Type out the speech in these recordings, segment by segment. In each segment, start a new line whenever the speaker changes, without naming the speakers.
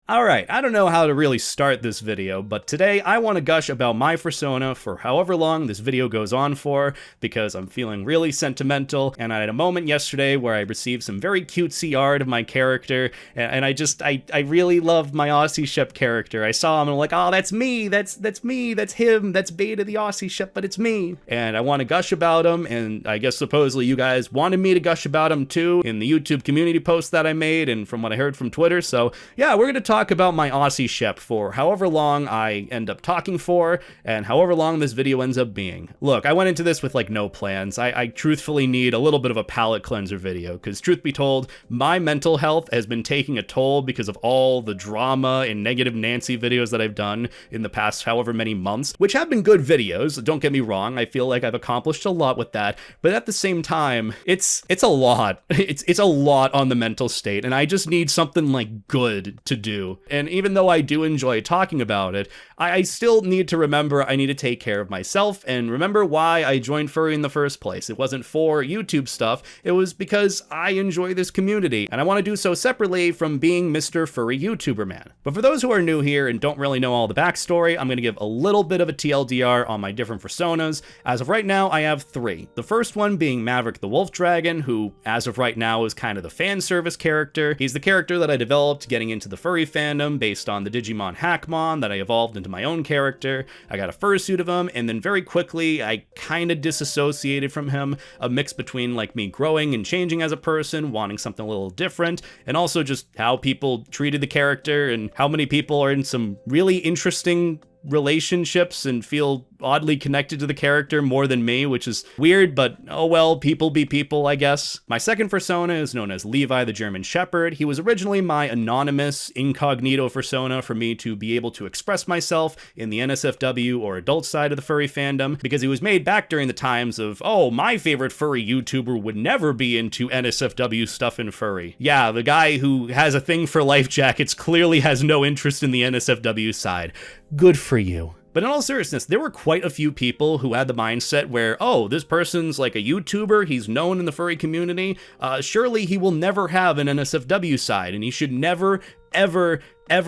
Alright, I don't know how to really start this video, but today I want to gush about my Fursona for however long this video goes on for, because I'm feeling really sentimental, and I had a moment yesterday where I received some very cutesy art of my character, and I really love my Aussie Shep character. I saw him and I'm like, oh, that's me, that's me, that's him, that's Beta the Aussie Shep, but it's me. And I want to gush about him, and I guess supposedly you guys wanted me to gush about him too in the YouTube community post that I made, and from what I heard from Twitter, so yeah, we're gonna talk about my Aussie Shep for however long I end up talking for, and however long this video ends up being. Look, I went into this with like no plans. I truthfully need a little bit of a palate cleanser video, because truth be told, my mental health has been taking a toll because of all the drama and negative Nancy videos that I've done in the past however many months, which have been good videos, don't get me wrong. I feel like I've accomplished a lot with that, but at the same time, it's a lot. It's a lot on the mental state, and I just need something like good to do. And even though I do enjoy talking about it, I still need to remember I need to take care of myself and remember why I joined furry in the first place. It wasn't for YouTube stuff, it was because I enjoy this community, and I want to do so separately from being Mr. Furry YouTuber Man. But for those who are new here and don't really know all the backstory, I'm going to give a little bit of a TLDR on my different Fursonas. As of right now, I have 3. The first one being Maverick the Wolf Dragon, who as of right now is kind of the fan service character. He's the character that I developed getting into the furry fandom based on the Digimon Hackmon that I evolved into my own character. I got a fursuit of him, and then very quickly I kind of disassociated from him, a mix between like me growing and changing as a person, wanting something a little different, and also just how people treated the character and how many people are in some really interesting relationships and feel oddly connected to the character more than me, which is weird, but oh well, people be people, I guess. My second Fursona is known as Levi the German Shepherd. He was originally my anonymous incognito Fursona for me to be able to express myself in the NSFW or adult side of the furry fandom, because he was made back during the times of, oh, my favorite furry YouTuber would never be into NSFW stuff in furry. Yeah, the guy who has a thing for life jackets clearly has no interest in the NSFW side. Good for you. But in all seriousness, there were quite a few people who had the mindset where, oh, this person's like a YouTuber, he's known in the furry community, surely he will never have an NSFW side, and he should never, ever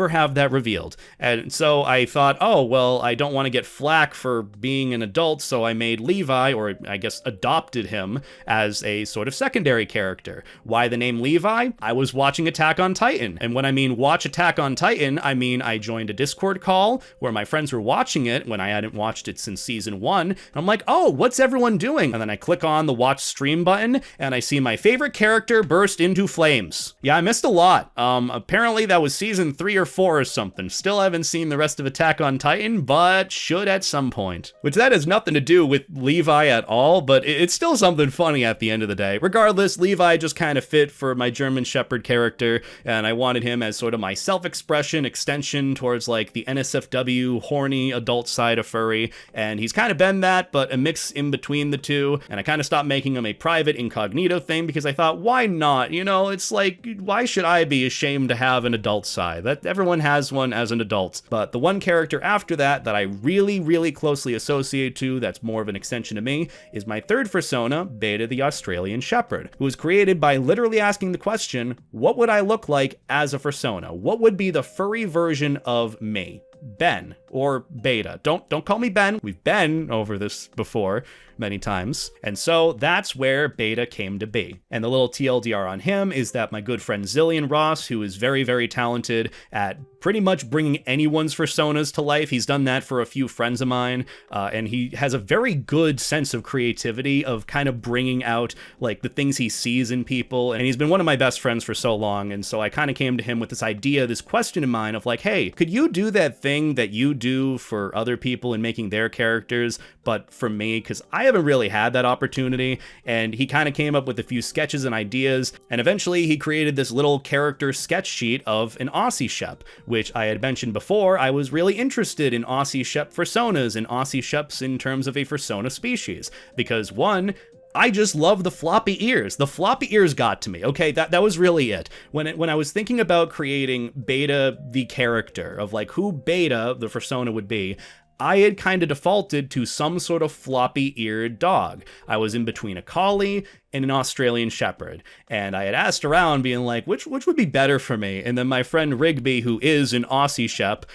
have that revealed. And so I thought, oh, well, I don't want to get flack for being an adult, so I made Levi, or I guess adopted him, as a sort of secondary character. Why the name Levi? I was watching Attack on Titan, and when I mean watch Attack on Titan, I mean I joined a Discord call where my friends were watching it when I hadn't watched it since season 1, and I'm like, oh, what's everyone doing? And then I click on the watch stream button, and I see my favorite character burst into flames. Yeah, I missed a lot. Apparently that was season 3 or 4 or something. Still haven't seen the rest of Attack on Titan, but should at some point. Which that has nothing to do with Levi at all, but it's still something funny at the end of the day. Regardless, Levi just kind of fit for my German Shepherd character, and I wanted him as sort of my self-expression extension towards like the NSFW horny adult side of furry, and he's kind of been that, but a mix in between the two, and I kind of stopped making him a private incognito thing because I thought, why not? You know, it's like, why should I be ashamed to have an adult side? That everyone has one as an adult. But the one character after that I really closely associate to, that's more of an extension to me, is my third Fursona, Beta the Australian Shepherd, who was created by literally asking the question, what would I look like as a Fursona? What would be the furry version of me? Ben, or Beta. Don't call me Ben. We've been over this before many times. And so that's where Beta came to be. And the little TLDR on him is that my good friend Zillion Ross, who is very talented at pretty much bringing anyone's Fursonas to life. He's done that for a few friends of mine, and he has a very good sense of creativity of kind of bringing out like the things he sees in people, and he's been one of my best friends for so long, and so I kind of came to him with this idea, this question in mind of like, hey, could you do that thing that you do for other people in making their characters, but for me, because I haven't really had that opportunity. And he kind of came up with a few sketches and ideas, and eventually he created this little character sketch sheet of an Aussie Shep, which I had mentioned before. I was really interested in Aussie Shep Fursonas and Aussie Sheps in terms of a Fursona species, because one, I just love the floppy ears. The floppy ears got to me. Okay, that was really it. When I was thinking about creating Beta the character, of like who Beta the Fursona would be, I had kind of defaulted to some sort of floppy-eared dog. I was in between a collie and an Australian Shepherd, and I had asked around being like, which would be better for me? And then my friend Rigby, who is an Aussie Shep,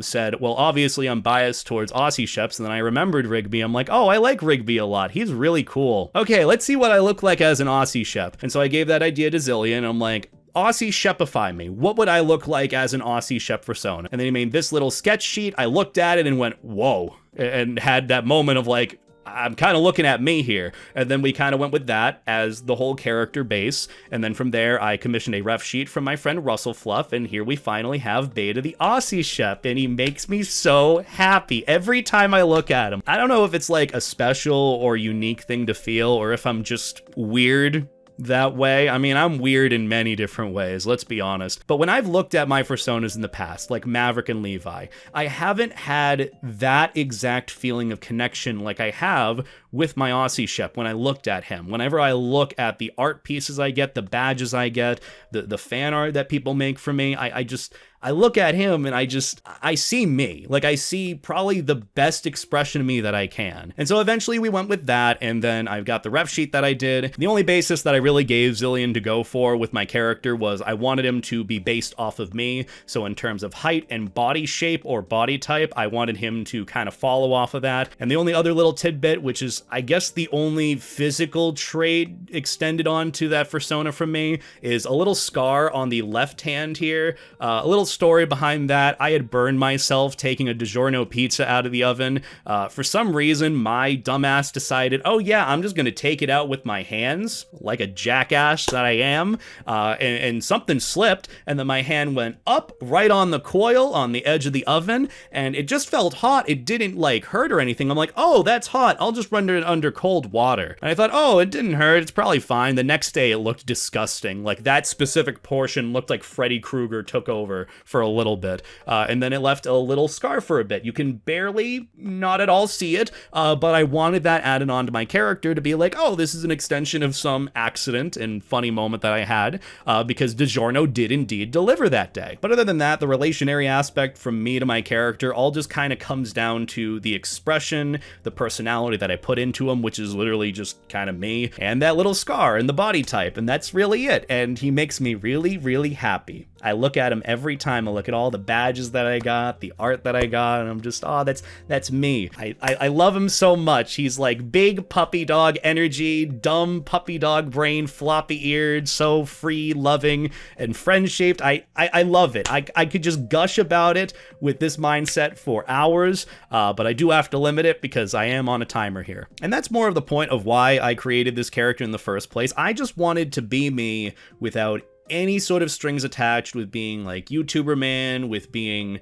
said, well, obviously I'm biased towards Aussie Sheps, and then I remembered Rigby. I'm like, oh, I like Rigby a lot. He's really cool. Okay, let's see what I look like as an Aussie Shep. And so I gave that idea to Zillion, and I'm like, Aussie Shepify me. What would I look like as an Aussie Shep Fursona? And then he made this little sketch sheet. I looked at it and went, whoa, and had that moment of like, I'm kind of looking at me here. And then we kind of went with that as the whole character base. And then from there, I commissioned a ref sheet from my friend Russell Fluff. And here we finally have Beta the Aussie Shep. And he makes me so happy every time I look at him. I don't know if it's like a special or unique thing to feel, or if I'm just weird that way. I mean, I'm weird in many different ways, let's be honest. But when I've looked at my Fursonas in the past, like Maverick and Levi, I haven't had that exact feeling of connection like I have with my Aussie Shep when I looked at him. Whenever I look at the art pieces I get, the badges I get, the fan art that people make for me, I look at him and I see me. Like, I see probably the best expression of me that I can. And so eventually we went with that, and then I've got the ref sheet that I did. The only basis that I really gave Zillion to go for with my character was I wanted him to be based off of me. So in terms of height and body shape or body type, I wanted him to kind of follow off of that. And the only other little tidbit, which is I guess the only physical trait extended onto that Fursona from me, is a little scar on the left hand here. A little story behind that. I had burned myself taking a DiGiorno pizza out of the oven. For some reason, my dumbass decided, oh yeah, I'm just gonna take it out with my hands, like a jackass that I am, and something slipped, and then my hand went up right on the coil on the edge of the oven, and it just felt hot. It didn't like hurt or anything. I'm like, oh, that's hot. I'll just run it under cold water. And I thought, oh, it didn't hurt. It's probably fine. The next day, it looked disgusting. Like, that specific portion looked like Freddy Krueger took over for a little bit, and then it left a little scar for a bit. You can barely, not at all see it, but I wanted that added on to my character to be like, oh, this is an extension of some accident and funny moment that I had, because DiGiorno did indeed deliver that day. But other than that, the relationary aspect from me to my character all just kind of comes down to the expression, the personality that I put into him, which is literally just kind of me, and that little scar and the body type, and that's really it. And he makes me really, really happy. I look at him every time. I look at all the badges that I got, the art that I got, and I'm just, oh, that's me. I love him so much. He's like big puppy dog energy, dumb puppy dog brain, floppy eared, so free, loving, and friend shaped. I love it. I could just gush about it with this mindset for hours, but I do have to limit it because I am on a timer here. And that's more of the point of why I created this character in the first place. I just wanted to be me without any sort of strings attached, with being like YouTuber man, with being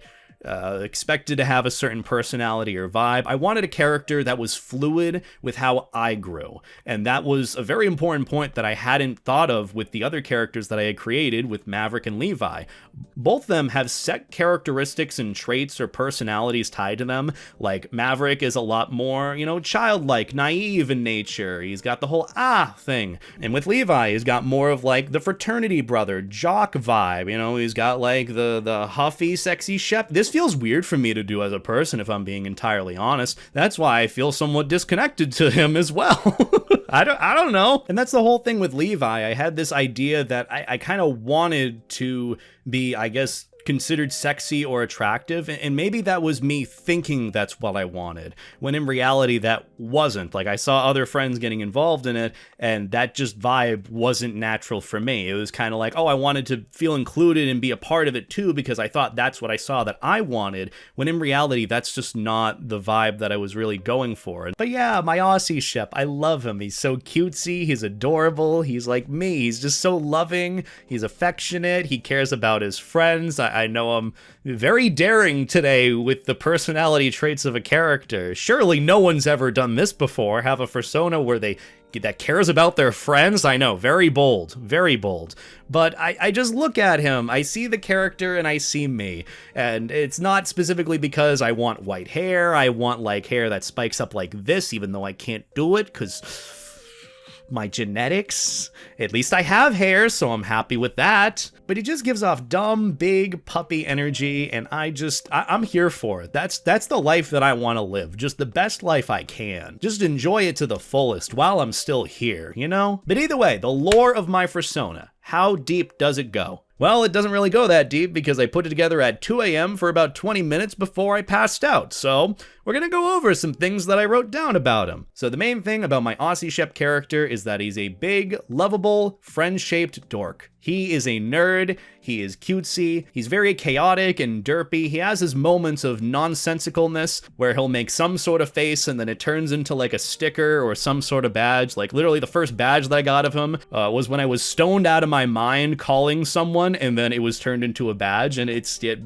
expected to have a certain personality or vibe. I wanted a character that was fluid with how I grew. And that was a very important point that I hadn't thought of with the other characters that I had created with Maverick and Levi. Both of them have set characteristics and traits or personalities tied to them. Like, Maverick is a lot more, childlike, naive in nature. He's got the whole thing. And with Levi, he's got more of like the fraternity brother, jock vibe. He's got like the huffy, sexy Shep. This feels weird for me to do as a person, if I'm being entirely honest. That's why I feel somewhat disconnected to him as well. I don't know. And that's the whole thing with Levi. I had this idea that I kind of wanted to be, I guess, considered sexy or attractive, and maybe that was me thinking that's what I wanted, when in reality that wasn't. Like, I saw other friends getting involved in it, and that just vibe wasn't natural for me. It was kind of like, oh, I wanted to feel included and be a part of it too, because I thought that's what I saw that I wanted, when in reality that's just not the vibe that I was really going for. But yeah, my Aussie Shep, I love him. He's so cutesy, he's adorable, he's like me, he's just so loving, he's affectionate, he cares about his friends. I know I'm very daring today with the personality traits of a character. Surely no one's ever done this before, have a Fursona where that cares about their friends. I know, very bold, very bold. But I just look at him, I see the character and I see me. And it's not specifically because I want white hair, I want like hair that spikes up like this, even though I can't do it, because my genetics. At least I have hair, so I'm happy with that. But he just gives off dumb, big puppy energy, and I'm here for it. That's the life that I want to live. Just the best life I can. Just enjoy it to the fullest while I'm still here, you know? But either way, the lore of my Fursona. How deep does it go? Well, it doesn't really go that deep because I put it together at 2 a.m. for about 20 minutes before I passed out. So we're gonna go over some things that I wrote down about him. So the main thing about my Aussie Shep character is that he's a big, lovable, friend-shaped dork. He is a nerd, he is cutesy, he's very chaotic and derpy. He has his moments of nonsensicalness where he'll make some sort of face and then it turns into like a sticker or some sort of badge. Like literally the first badge that I got of him was when I was stoned out of my mind calling someone and then it was turned into a badge and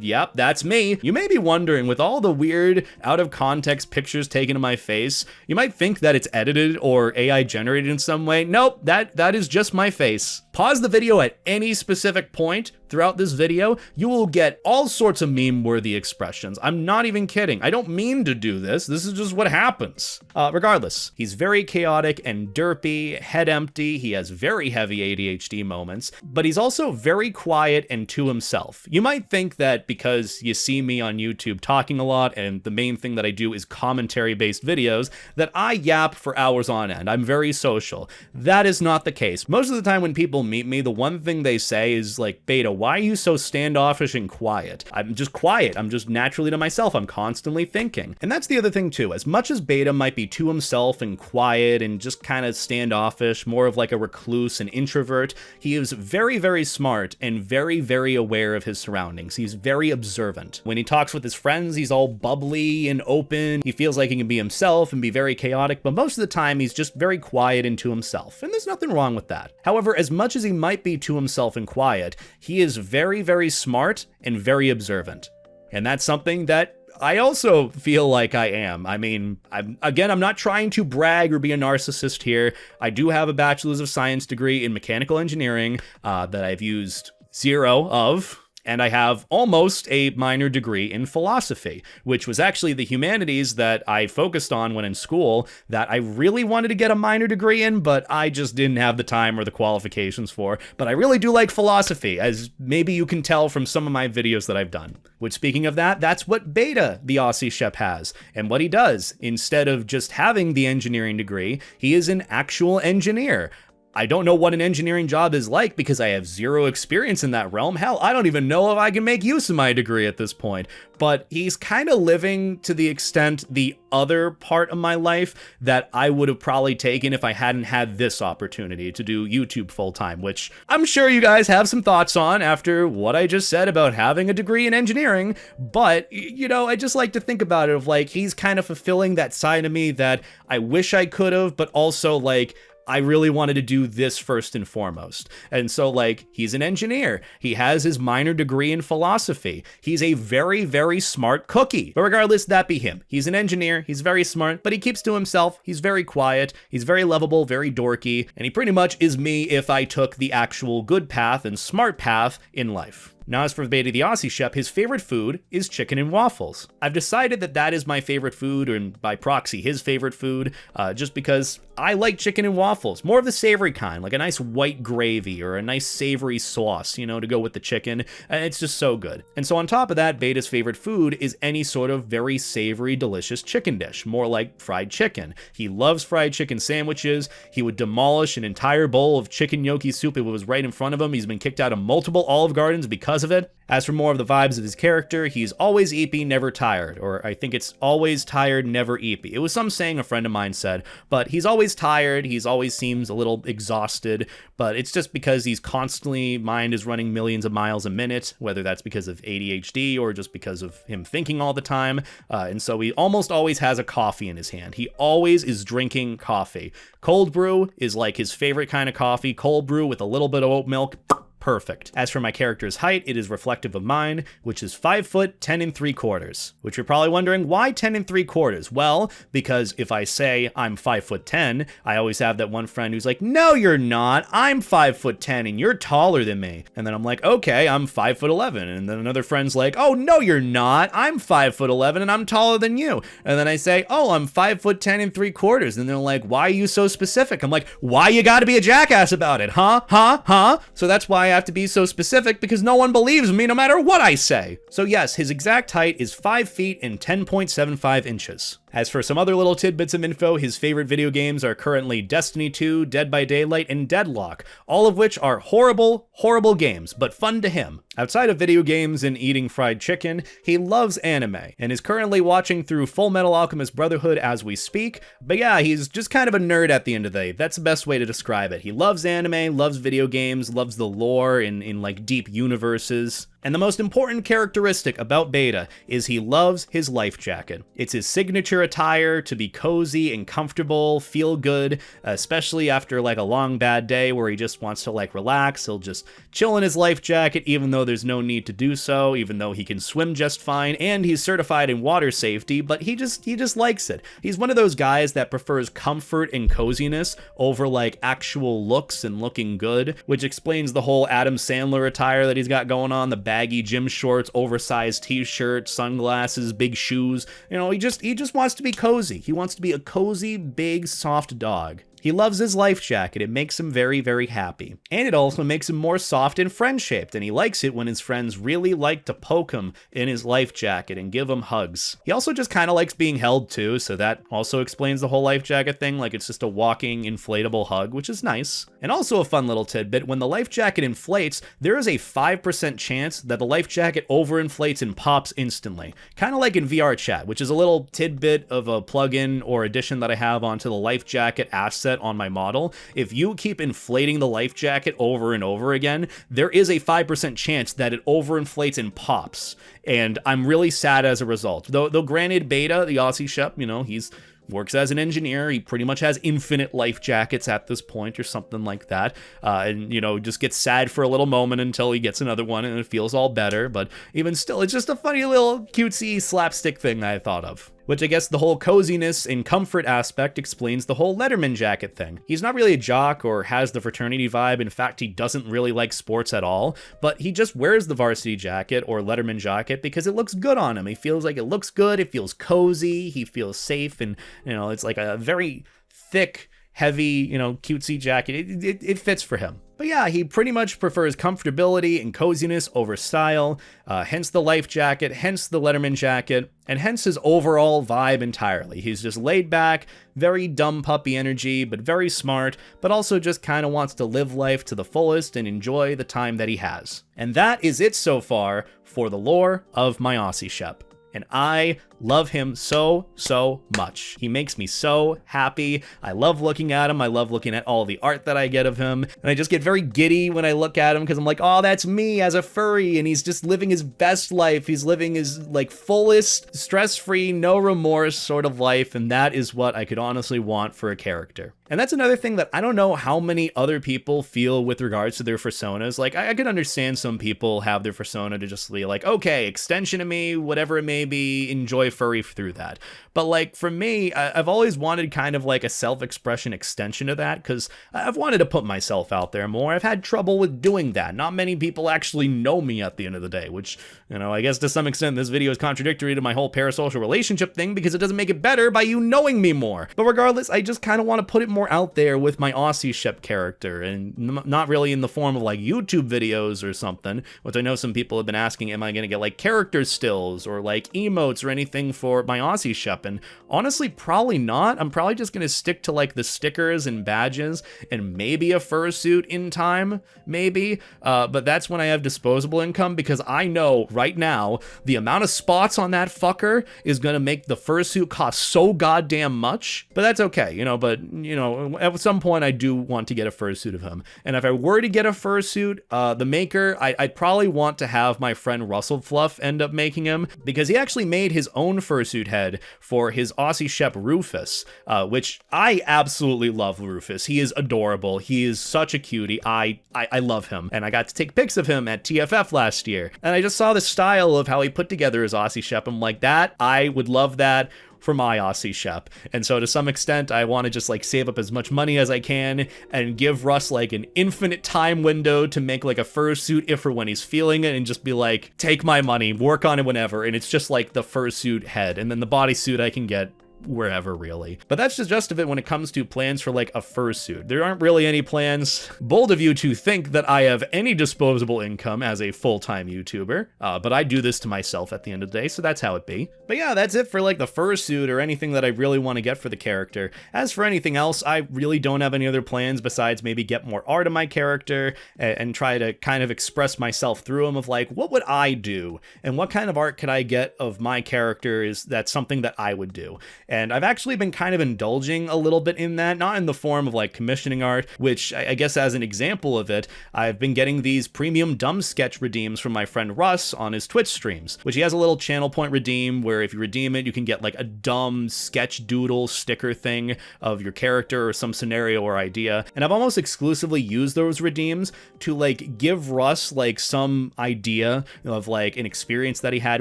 yep, that's me. You may be wondering, with all the weird out of context pictures taken of my face, you might think that it's edited or AI generated in some way. Nope, that is just my face. Pause the video at any specific point throughout this video, you will get all sorts of meme-worthy expressions. I'm not even kidding. I don't mean to do this. This is just what happens. Regardless, he's very chaotic and derpy, head empty. He has very heavy ADHD moments, but he's also very quiet and to himself. You might think that because you see me on YouTube talking a lot and the main thing that I do is commentary-based videos, that I yap for hours on end. I'm very social. That is not the case. Most of the time when people meet me, the one thing they say is like, Beta, why are you so standoffish and quiet? I'm just quiet. I'm just naturally to myself. I'm constantly thinking. And that's the other thing too. As much as Beta might be to himself and quiet and just kind of standoffish, more of like a recluse and introvert, he is very, very smart and very, very aware of his surroundings. He's very observant. When he talks with his friends, he's all bubbly and open. He feels like he can be himself and be very chaotic, but most of the time he's just very quiet and to himself. And there's nothing wrong with that. However, as much as he might be to himself and quiet, he is very, very smart and very observant. And that's something that I also feel like I am. I mean, I'm not trying to brag or be a narcissist here. I do have a bachelor's of science degree in mechanical engineering that I've used 0 of. And I have almost a minor degree in philosophy, which was actually the humanities that I focused on when in school that I really wanted to get a minor degree in, but I just didn't have the time or the qualifications for. But I really do like philosophy, as maybe you can tell from some of my videos that I've done. Which, speaking of that, that's what Beta, the Aussie Shep, has. And what he does, instead of just having the engineering degree, he is an actual engineer. I don't know what an engineering job is like because I have 0 experience in that realm. Hell, I don't even know if I can make use of my degree at this point. But he's kind of living to the extent the other part of my life that I would have probably taken if I hadn't had this opportunity to do YouTube full time, which I'm sure you guys have some thoughts on after what I just said about having a degree in engineering. But, you know, I just like to think about it of like, he's kind of fulfilling that side of me that I wish I could have, but also like, I really wanted to do this first and foremost. And so like, he's an engineer. He has his minor degree in philosophy. He's a very, very smart cookie. But regardless, that be him. He's an engineer. He's very smart, but he keeps to himself. He's very quiet. He's very lovable, very dorky. And he pretty much is me if I took the actual good path and smart path in life. Now, as for Beta the Aussie Shep, his favorite food is chicken and waffles. I've decided that that is my favorite food, and by proxy, his favorite food, just because I like chicken and waffles. More of the savory kind, like a nice white gravy or a nice savory sauce, you know, to go with the chicken, and it's just so good. And so on top of that, Beta's favorite food is any sort of very savory, delicious chicken dish, more like fried chicken. He loves fried chicken sandwiches. He would demolish an entire bowl of chicken gnocchi soup if it was right in front of him. He's been kicked out of multiple Olive Gardens because of it. As for more of the vibes of his character, he's always eepy, never tired, or I think it's always tired, never eepy. It was some saying a friend of mine said, but he's always tired, he's always seems a little exhausted, but it's just because he's constantly, mind is running millions of miles a minute, whether that's because of ADHD or just because of him thinking all the time, and so he almost always has a coffee in his hand. He always is drinking coffee. Cold brew is like his favorite kind of coffee. Cold brew with a little bit of oat milk. perfect. As for my character's height, it is reflective of mine, which is 5 foot 10 3/4. Which you're probably wondering, why 10 3/4? Well, because if I say I'm 5 foot 10, I always have that one friend who's like, no, you're not. I'm 5 foot 10 and you're taller than me. And then I'm like, okay, I'm 5 foot 11. And then another friend's like, oh, no, you're not. I'm 5 foot 11 and I'm taller than you. And then I say, oh, I'm 5 foot 10 3/4. And they're like, why are you so specific? I'm like, why you gotta be a jackass about it? Huh? So that's why I have to be so specific, because no one believes me no matter what I say. So yes, his exact height is 5 feet and 10.75 inches. As for some other little tidbits of info, his favorite video games are currently Destiny 2, Dead by Daylight, and Deadlock, all of which are horrible, horrible games, but fun to him. Outside of video games and eating fried chicken, he loves anime, and is currently watching through Full Metal Alchemist Brotherhood as we speak. But yeah, he's just kind of a nerd at the end of the day. That's the best way to describe it. He loves anime, loves video games, loves the lore in like deep universes. And the most important characteristic about Beta is he loves his life jacket. It's his signature attire to be cozy and comfortable, feel good, especially after like a long bad day where he just wants to like relax. He'll just chill in his life jacket even though there's no need to do so, even though he can swim just fine and he's certified in water safety, but he just likes it. He's one of those guys that prefers comfort and coziness over like actual looks and looking good, which explains the whole Adam Sandler attire that he's got going on, the baggy gym shorts, oversized t-shirt, sunglasses, big shoes. You know, he just wants to be cozy. He wants to be a cozy, big, soft dog. He loves his life jacket. It makes him very, very happy. And it also makes him more soft and friend-shaped, and he likes it when his friends really like to poke him in his life jacket and give him hugs. He also just kind of likes being held too, so that also explains the whole life jacket thing, like it's just a walking inflatable hug, which is nice. And also a fun little tidbit, when the life jacket inflates, there is a 5% chance that the life jacket overinflates and pops instantly. Kind of like in VR chat, which is a little tidbit of a plugin or addition that I have onto the life jacket asset on my model. If you keep inflating the life jacket over and over again, there is a 5% chance that it overinflates and pops. And I'm really sad as a result. Though granted, Beta, the Aussie Shep, you know, he's works as an engineer. He pretty much has infinite life jackets at this point or something like that. And, you know, just gets sad for a little moment until he gets another one and it feels all better. But even still, it's just a funny little cutesy slapstick thing I thought of. Which I guess the whole coziness and comfort aspect explains the whole Letterman jacket thing. He's not really a jock or has the fraternity vibe. In fact, he doesn't really like sports at all, but he just wears the varsity jacket or Letterman jacket because it looks good on him. He feels like it looks good, it feels cozy, he feels safe, and, you know, it's like a very thick, heavy, you know, cutesy jacket. It fits for him. But yeah, he pretty much prefers comfortability and coziness over style, hence the life jacket, hence the Letterman jacket, and hence his overall vibe entirely. He's just laid back, very dumb puppy energy, but very smart, but also just kind of wants to live life to the fullest and enjoy the time that he has. And that is it so far for the lore of my Aussie Shep. And I love him so, so much. He makes me so happy. I love looking at him. I love looking at all the art that I get of him. And I just get very giddy when I look at him because I'm like, oh, that's me as a furry. And he's just living his best life. He's living his like fullest, stress-free, no remorse sort of life. And that is what I could honestly want for a character. And that's another thing that I don't know how many other people feel with regards to their personas. Like, I could understand some people have their persona to just be like, okay, extension of me, whatever it may be, enjoy furry through that. But like, for me, I've always wanted kind of like a self-expression extension of that, because I've wanted to put myself out there more. I've had trouble with doing that. Not many people actually know me at the end of the day, which, you know, I guess to some extent this video is contradictory to my whole parasocial relationship thing, because it doesn't make it better by you knowing me more. But regardless, I just kind of want to put it more out there with my Aussie Shep character, and not really in the form of like YouTube videos or something, which I know some people have been asking, am I going to get like character stills or like emotes or anything for my Aussie Shep? And honestly, probably not. I'm probably just going to stick to like the stickers and badges and maybe a fursuit in time, maybe. But that's when I have disposable income, because I know right now the amount of spots on that fucker is going to make the fursuit cost so goddamn much. But that's okay, you know, but, you know, know, at some point I do want to get a fursuit of him. And if I were to get a fursuit, the maker, I'd probably want to have my friend Russell Fluff end up making him, because he actually made his own fursuit head for his Aussie Shep Rufus, which I absolutely love Rufus. He is adorable. He is such a cutie. I love him. And I got to take pics of him at TFF last year. And I just saw the style of how he put together his Aussie Shep. I'm like, I would love that for my Aussie Shep. And so to some extent, I want to just like save up as much money as I can and give Russ like an infinite time window to make like a fursuit if or when he's feeling it, and just be like, take my money, work on it whenever. And it's just like the fursuit head, and then the bodysuit I can get wherever, really. But that's just of it when it comes to plans for like a fursuit. There aren't really any plans. Bold of you to think that I have any disposable income as a full-time YouTuber, but I do this to myself at the end of the day, so that's how it be. But yeah, that's it for like the fursuit or anything that I really want to get for the character. As for anything else, I really don't have any other plans besides maybe get more art of my character and try to kind of express myself through them, of like, what would I do? And what kind of art could I get of my character that's something that I would do? And I've actually been kind of indulging a little bit in that, not in the form of like commissioning art, which I guess as an example of it, I've been getting these premium dumb sketch redeems from my friend Russ on his Twitch streams, which he has a little channel point redeem where if you redeem it, you can get like a dumb sketch doodle sticker thing of your character or some scenario or idea. And I've almost exclusively used those redeems to like give Russ like some idea of like an experience that he had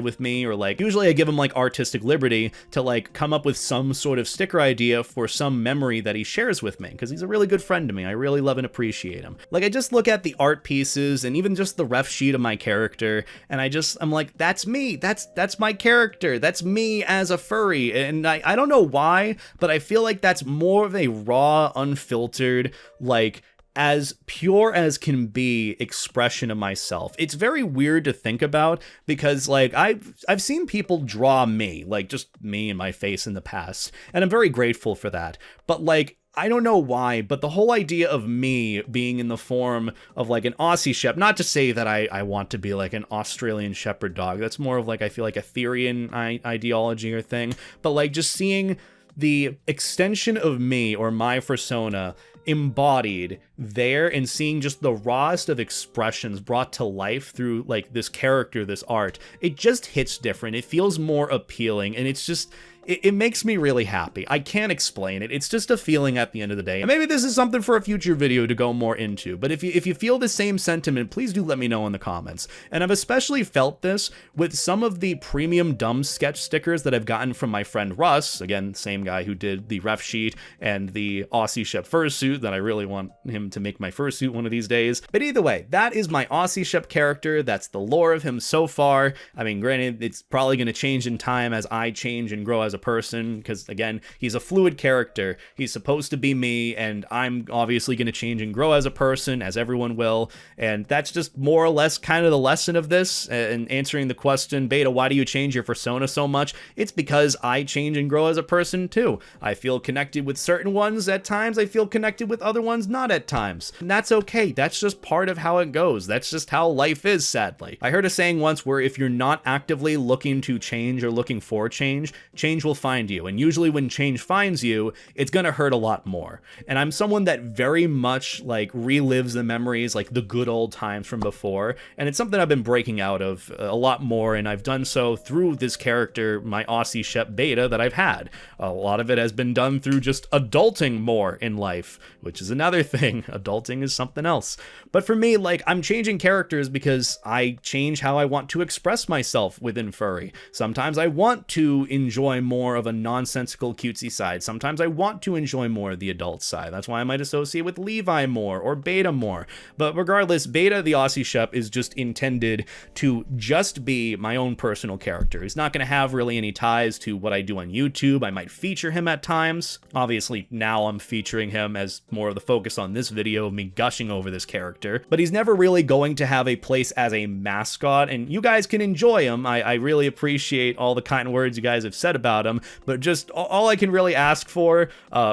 with me, or like usually I give him like artistic liberty to like come up with some sort of sticker idea for some memory that he shares with me, because he's a really good friend to me. I really love and appreciate him. Like, I just look at the art pieces and even just the ref sheet of my character, and I'm like, that's me. That's my character. That's me as a furry. And I don't know why, but I feel like that's more of a raw, unfiltered, like, as pure as can be expression of myself. It's very weird to think about, because like I've seen people draw me, like just me and my face in the past, and I'm very grateful for that. But like, I don't know why, but the whole idea of me being in the form of like an Aussie Shep, not to say that I want to be like an Australian Shepherd dog, that's more of like, I feel like a Therian ideology or thing, but like just seeing the extension of me or my Fursona embodied there, and seeing just the rawest of expressions brought to life through like this character, this art, it just hits different. It feels more appealing, and it's just, it makes me really happy. I can't explain it. It's just a feeling at the end of the day. And maybe this is something for a future video to go more into, but if you feel the same sentiment, please do let me know in the comments. And I've especially felt this with some of the premium dumb sketch stickers that I've gotten from my friend Russ, again, same guy who did the ref sheet and the Aussie Shep fursuit that I really want him to make my fursuit one of these days. But either way, that is my Aussie Shep character. That's the lore of him so far. I mean, granted, it's probably going to change in time as I change and grow as a person, because again, he's a fluid character. He's supposed to be me, and I'm obviously going to change and grow as a person, as everyone will. And that's just more or less kind of the lesson of this, and answering the question, Beta, why do you change your Fursona so much? It's because I change and grow as a person too. I feel connected with certain ones at times, I feel connected with other ones not at times. And that's okay. That's just part of how it goes. That's just how life is, sadly. I heard a saying once where if you're not actively looking to change or looking for change, change will find you. And usually when change finds you, it's gonna hurt a lot more. And I'm someone that very much like relives the memories, like the good old times from before. And it's something I've been breaking out of a lot more, and I've done so through this character, my Aussie Shep Beta, that I've had. A lot of it has been done through just adulting more in life, which is another thing. Adulting is something else. But for me, like, I'm changing characters because I change how I want to express myself within furry. Sometimes I want to enjoy more of a nonsensical cutesy side. Sometimes I want to enjoy more of the adult side. That's why I might associate with Levi more or Beta more. But regardless, Beta the Aussie Shep is just intended to just be my own personal character. He's not going to have really any ties to what I do on YouTube. I might feature him at times. Obviously, now I'm featuring him as more of the focus on this video of me gushing over this character. But he's never really going to have a place as a mascot, and you guys can enjoy him. I really appreciate all the kind words you guys have said about about him, but just all I can really ask for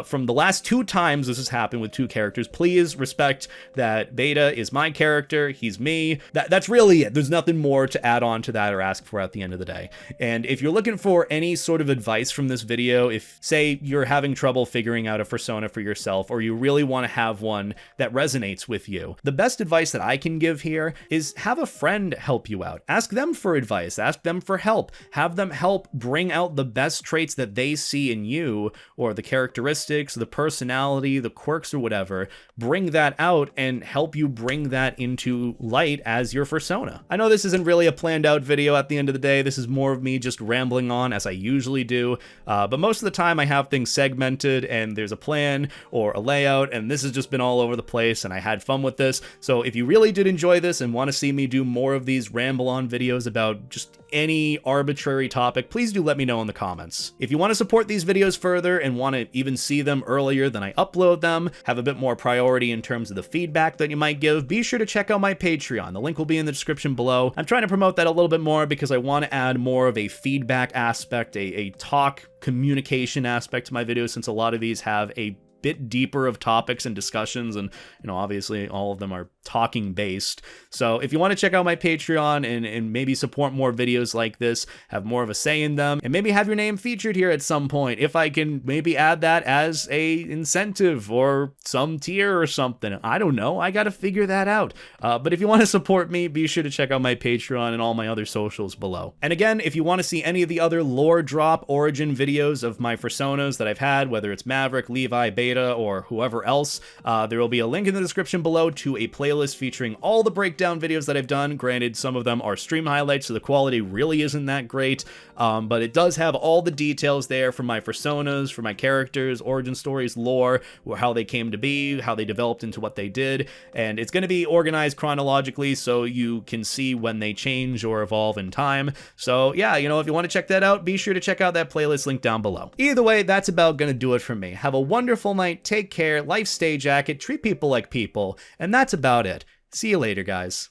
from the last 2 times this has happened with 2 characters, please respect that Beta is my character, he's me. That's really it. There's nothing more to add on to that or ask for at the end of the day. And if you're looking for any sort of advice from this video, if say you're having trouble figuring out a Fursona for yourself, or you really want to have one that resonates with you, the best advice that I can give here is have a friend help you out. Ask them for advice, ask them for help, have them help bring out the best traits that they see in you, or the characteristics, the personality, the quirks, or whatever. Bring that out and help you bring that into light as your Fursona. I know this isn't really a planned out video at the end of the day. This is more of me just rambling on as I usually do, but most of the time I have things segmented and there's a plan or a layout, and this has just been all over the place and I had fun with this. So if you really did enjoy this and want to see me do more of these ramble on videos about just any arbitrary topic, please do let me know in the comments. If you want to support these videos further and want to even see them earlier than I upload them, have a bit more priority in terms of the feedback that you might give, be sure to check out my Patreon. The link will be in the description below. I'm trying to promote that a little bit more because I want to add more of a feedback aspect, a talk communication aspect to my videos, since a lot of these have a bit deeper of topics and discussions, and obviously all of them are talking based. So if you want to check out my Patreon and maybe support more videos like this, have more of a say in them, and maybe have your name featured here at some point, if I can maybe add that as a incentive or some tier or something, I don't know, I gotta figure that out. But if you want to support me, be sure to check out my Patreon and all my other socials below. And again, if you want to see any of the other lore drop origin videos of my Fursonas that I've had, whether it's Maverick, Levi, Beta, or whoever else, there will be a link in the description below to a playlist featuring all the breakdown videos that I've done. Granted, some of them are stream highlights, so the quality really isn't that great, but it does have all the details there for my Fursonas, for my characters, origin stories, lore, how they came to be, how they developed into what they did, and it's going to be organized chronologically so you can see when they change or evolve in time. So yeah, if you want to check that out, be sure to check out that playlist link down below. Either way, that's about going to do it for me. Have a wonderful night, take care, life stay jacket, treat people like people, and that's about it. See you later, guys.